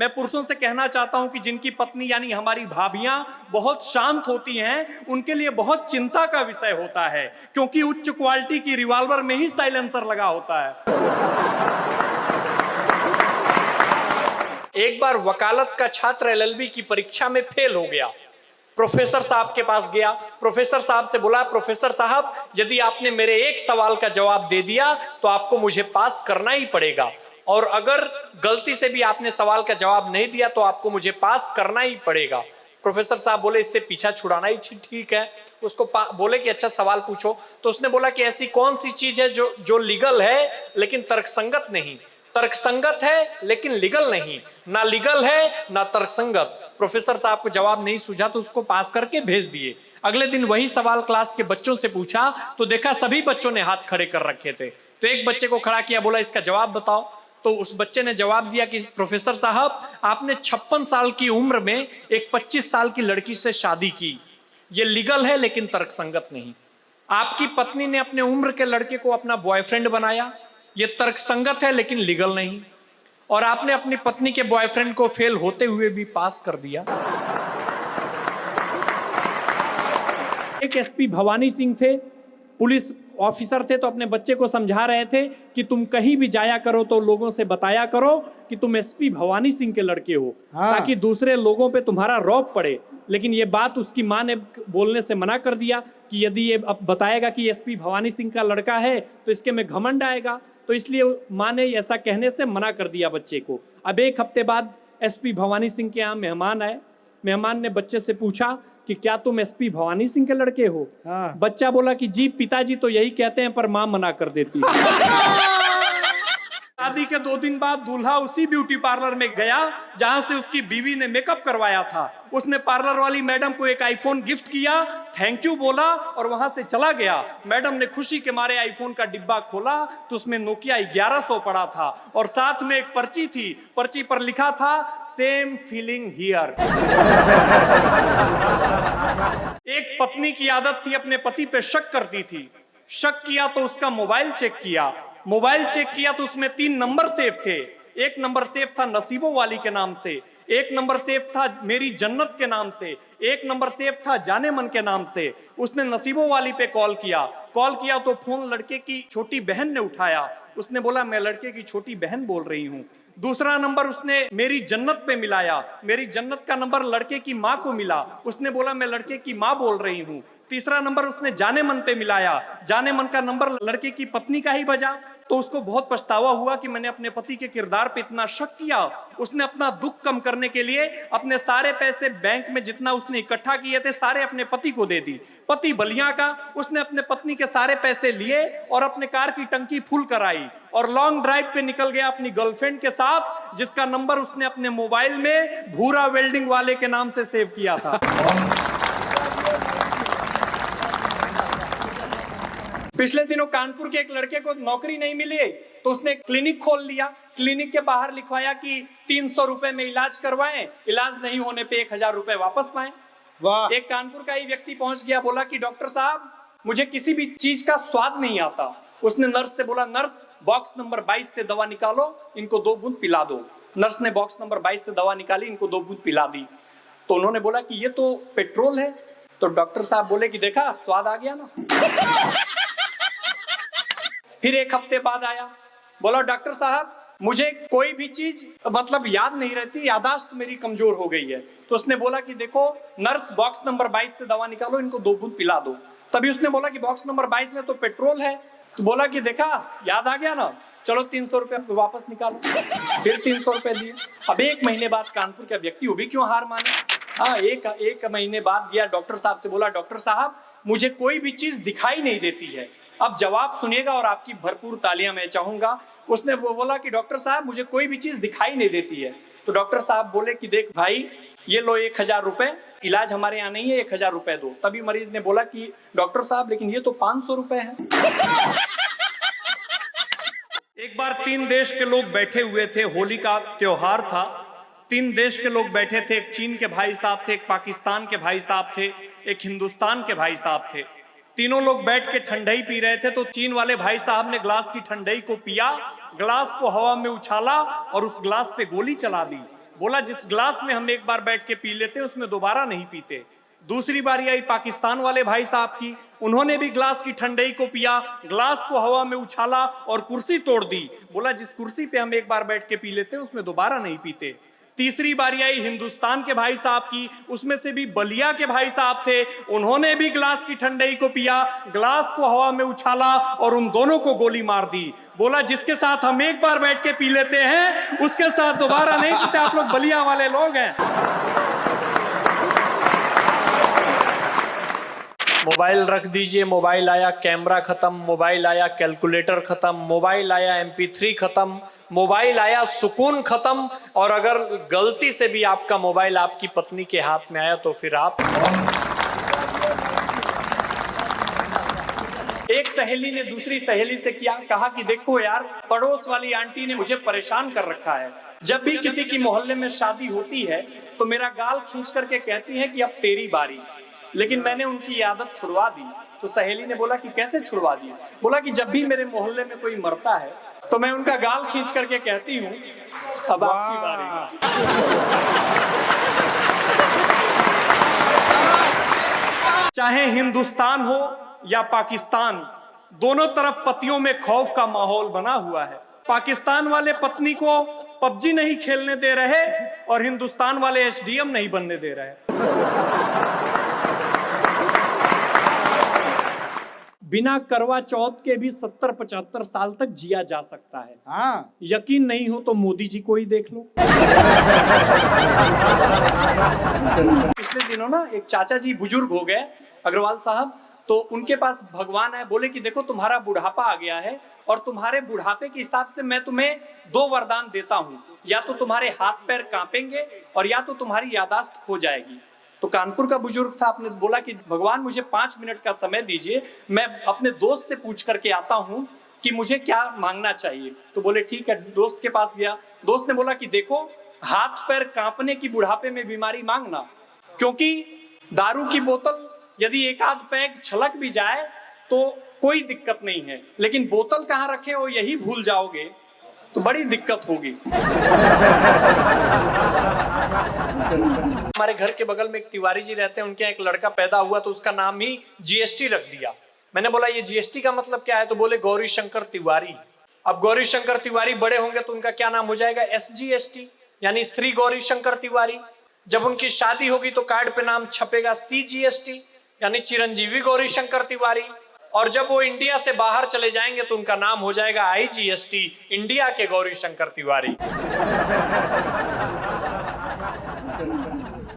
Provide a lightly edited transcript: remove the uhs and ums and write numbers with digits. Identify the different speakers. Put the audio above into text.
Speaker 1: मैं पुरुषों से कहना चाहता हूं कि जिनकी पत्नी यानी हमारी भाभियां बहुत शांत होती हैं, उनके लिए बहुत चिंता का विषय होता है, क्योंकि उच्च क्वालिटी की रिवॉल्वर में ही साइलेंसर लगा होता है। एक बार वकालत का छात्र एलएलबी की परीक्षा में फेल हो गया। प्रोफेसर साहब के पास गया, प्रोफेसर साहब से बोला, प्रोफेसर साहब यदि आपने मेरे एक सवाल का जवाब दे दिया तो आपको मुझे पास करना ही पड़ेगा, और अगर गलती से भी आपने सवाल का जवाब नहीं दिया तो आपको मुझे पास करना ही पड़ेगा। प्रोफेसर साहब बोले इससे पीछा छुड़ाना ही ठीक है। उसको बोले कि अच्छा सवाल पूछो। तो उसने बोला कि ऐसी कौन सी चीज है जो लीगल है लेकिन तर्कसंगत नहीं, तर्कसंगत है लेकिन लीगल नहीं, ना लीगल है ना तर्कसंगत। प्रोफेसर साहब को जवाब नहीं सूझा तो उसको पास करके भेज दिए। अगले दिन वही सवाल क्लास के बच्चों से पूछा तो देखा सभी बच्चों ने हाथ खड़े कर रखे थे। तो एक बच्चे को खड़ा किया, बोला इसका जवाब बताओ। तो उस बच्चे ने जवाब दिया कि प्रोफेसर साहब आपने 56 साल की उम्र में एक 25 साल की लड़की से शादी की, ये लीगल है लेकिन तर्कसंगत नहीं। आपकी पत्नी ने अपने उम्र के लड़के को अपना बॉयफ्रेंड बनाया, ये तर्कसंगत है लेकिन लीगल नहीं। और आपने अपनी पत्नी के बॉयफ्रेंड को फेल होते हुए भी पास कर दिया। एक एसपी भवानी सिंह थे, पुलिस ऑफिसर थे, तो अपने बच्चे को समझा रहे थे कि तुम कहीं भी जाया करो तो लोगों से बताया करो कि तुम एसपी भवानी सिंह के लड़के हो, ताकि दूसरे लोगों पे तुम्हारा रौब पड़े। लेकिन ये बात उसकी माँ ने बोलने से मना कर दिया कि यदि ये अब बताएगा कि एसपी भवानी सिंह का लड़का है तो इसके में घमंड आएगा, तो इसलिए माँ ने ऐसा कहने से मना कर दिया बच्चे को। अब एक हफ्ते बाद एसपी भवानी सिंह के यहाँ मेहमान आए। मेहमान ने बच्चे से पूछा कि क्या तुम एसपी भवानी सिंह के लड़के हो? बच्चा बोला कि जी पिताजी तो यही कहते हैं पर माँ मना कर देती है। शादी के 2 दिन बाद दूल्हा उसी ब्यूटी पार्लर में गया जहां से उसकी बीवी ने मेकअप करवाया था। उसने पार्लर वाली मैडम को एक आईफोन गिफ्ट किया, थैंक यू बोला और वहां से चला गया। मैडम ने खुशी के मारे आईफोन का डिब्बा खोला तो उसमें नोकिया 1100 पड़ा था और साथ में एक पर्ची थी। पर्ची पर लिखा था सेम फीलिंग हियर। एक पत्नी की आदत थी, अपने पति पे शक करती थी। शक किया तो उसका मोबाइल चेक किया, मोबाइल चेक किया तो उसमें 3 नंबर सेव थे। एक नंबर सेव था नसीबों वाली के नाम से, एक नंबर सेव था मेरी जन्नत के नाम से, एक नंबर सेव था जाने मन के नाम से। उसने नसीबों वाली पे कॉल किया तो फोन लड़के की छोटी बहन ने उठाया। उसने बोला मैं लड़के की छोटी बहन बोल रही हूँ। दूसरा नंबर उसने मेरी जन्नत पे मिलाया, मेरी जन्नत का नंबर लड़के की माँ को मिला। उसने बोला मैं लड़के की माँ बोल रही हूँ। तीसरा नंबर उसने जाने मन पे मिलाया, जाने मन का नंबर लड़के की पत्नी का ही बजा। तो उसको बहुत पछतावा हुआ कि मैंने अपने पति के किरदार पे इतना शक किया। उसने अपना दुख कम करने के लिए अपने सारे पैसे बैंक में जितना उसने इकट्ठा किए थे सारे अपने पति को दे दी। पति बलिया का, उसने अपने पत्नी के सारे पैसे लिए और अपने कार की टंकी फुल कराई और लॉन्ग ड्राइव पे निकल गया अपनी गर्लफ्रेंड के साथ, जिसका नंबर उसने अपने मोबाइल में भूरा वेल्डिंग वाले के नाम से सेव किया था। पिछले दिनों कानपुर के एक लड़के को नौकरी नहीं मिली तो उसने क्लिनिक खोल लिया। क्लिनिक के बाहर लिखवाया कि 300 रुपए में इलाज करवाएं, इलाज नहीं होने पे 1000 रुपए वापस पाएं। वाह। एक कानपुर का ही व्यक्ति पहुंच गया, बोला कि डॉक्टर साहब मुझे किसी भी चीज का स्वाद नहीं आता। उसने नर्स से बोला नर्स बॉक्स नंबर 22 से दवा निकालो, इनको 2 बूंद पिला दो। नर्स ने बॉक्स नंबर 22 से दवा निकाली, इनको 2 बूंद पिला दी। तो उन्होंने बोला कि ये तो पेट्रोल है। तो डॉक्टर साहब बोले कि देखा स्वाद आ गया ना। फिर एक हफ्ते बाद आया, बोला डॉक्टर साहब मुझे कोई भी चीज मतलब याद नहीं रहती, याददाश्त मेरी कमजोर हो गई है। तो उसने बोला कि देखो नर्स बॉक्स नंबर 22 से दवा निकालो, इनको 2 बूंद पिला दो। तभी उसने बोला कि बॉक्स नंबर 22 में तो पेट्रोल है। तो बोला कि देखा याद आ गया ना, चलो 300 रुपए वापस निकालो। फिर 300 रुपए दिए। अब 1 महीने बाद कानपुर का व्यक्ति, वो भी क्यों हार माने, हाँ एक महीने बाद गया डॉक्टर साहब से, बोला डॉक्टर साहब मुझे कोई भी चीज दिखाई नहीं देती है। अब जवाब सुनिएगा और आपकी भरपूर तालियां मैं चाहूंगा। उसने वो बोला कि डॉक्टर साहब मुझे कोई भी चीज दिखाई नहीं देती है। तो डॉक्टर साहब बोले कि देख भाई ये लो 1000 रुपए, इलाज हमारे यहाँ नहीं है, 1000 रुपए दो। तभी मरीज ने बोला कि डॉक्टर साहब लेकिन ये तो 500 रुपए है। एक बार 3 देश के लोग बैठे हुए थे, होली का त्योहार था। 3 देश के लोग बैठे थे, एक चीन के भाई साहब थे, एक पाकिस्तान के भाई साहब थे, एक हिंदुस्तान के भाई साहब थे। तीनों लोग बैठ के ठंडाई पी रहे थे। तो चीन वाले भाई साहब ने ग्लास की ठंडाई को पिया, ग्लास को हवा में उछाला और उस ग्लास पे गोली चला दी। बोला जिस ग्लास में हम एक बार बैठ के पी लेते उसमें दोबारा नहीं पीते। दूसरी बारी आई पाकिस्तान वाले भाई साहब की, उन्होंने भी ग्लास की ठंडई को पिया, ग्लास को हवा में उछाला और कुर्सी तोड़ दी। बोला जिस कुर्सी पे हम एक बार बैठ के पी लेते उसमें दोबारा नहीं पीते। तीसरी बारी आई हिंदुस्तान के भाई साहब की, उसमें से भी बलिया के भाई साहब थे, उन्होंने भी ग्लास की ठंडई को पिया, ग्लास को हवा में उछाला और उन दोनों को गोली मार दी। बोला जिसके साथ हम एक बार बैठ के पी लेते हैं उसके साथ दोबारा नहीं पीते। आप लोग बलिया वाले लोग हैं। मोबाइल रख दीजिए, मोबाइल आया कैमरा खत्म, मोबाइल आया कैलकुलेटर खत्म, मोबाइल आया MP3 खत्म, मोबाइल आया सुकून खत्म। और अगर गलती से भी आपका मोबाइल आपकी पत्नी के हाथ में आया तो फिर आप। एक सहेली ने दूसरी सहेली से कहा कि देखो यार, पड़ोस वाली आंटी ने मुझे परेशान कर रखा है। जब भी किसी की मोहल्ले में शादी होती है तो मेरा गाल खींच करके कहती है कि अब तेरी बारी, लेकिन मैंने उनकी आदत छुड़वा दी। तो सहेली ने बोला कि कैसे छुड़वा दी? बोला कि जब भी मेरे मोहल्ले में कोई मरता है तो मैं उनका गाल खींच करके कहती हूँ अब आपकी बारी। चाहे हिंदुस्तान हो या पाकिस्तान, दोनों तरफ पतियों में खौफ का माहौल बना हुआ है। पाकिस्तान वाले पत्नी को PUBG नहीं खेलने दे रहे और हिंदुस्तान वाले SDM नहीं बनने दे रहे। बिना करवा चौथ के भी 70-75 साल तक जिया जा सकता है। हाँ। यकीन नहीं हो तो मोदी जी को ही देख लो। पिछले दिनों ना एक चाचा जी बुजुर्ग हो गए, अग्रवाल साहब, तो उनके पास भगवान है। बोले कि देखो तुम्हारा बुढ़ापा आ गया है और तुम्हारे बुढ़ापे के हिसाब से मैं तुम्हें 2 वरदान देता हूँ, या तो तुम्हारे हाथ पैर कांपेंगे और या तो तुम्हारी याददाश्त खो जाएगी। तो कानपुर का बुजुर्ग था, आपने बोला कि भगवान मुझे 5 मिनट का समय दीजिए, मैं अपने दोस्त से पूछ करके आता हूँ कि मुझे क्या मांगना चाहिए। तो बोले ठीक है, दोस्त के पास गया। दोस्त ने बोला कि देखो, हाथ पैर कांपने की बुढ़ापे में बीमारी मांगना, क्योंकि दारू की बोतल यदि एक आध पैग छलक भी जाए तो कोई दिक्कत नहीं है, लेकिन बोतल कहाँ रखे हो यही भूल जाओगे तो बड़ी दिक्कत होगी। हमारे घर के बगल में एक तिवारी जी रहते हैं, उनके एक लड़का पैदा हुआ तो उसका नाम ही GST रख दिया। मैंने बोला ये GST का मतलब क्या है? तो बोले गौरी शंकर तिवारी। अब गौरी शंकर तिवारी बड़े होंगे तो उनका क्या नाम हो जाएगा? SGST, यानी श्री गौरी शंकर तिवारी। जब उनकी शादी होगी तो कार्ड पे नाम छपेगा CGST, यानी चिरंजीवी गौरी शंकर तिवारी। और जब वो इंडिया से बाहर चले जाएंगे तो उनका नाम हो जाएगा IGST, इंडिया के गौरी शंकर तिवारी।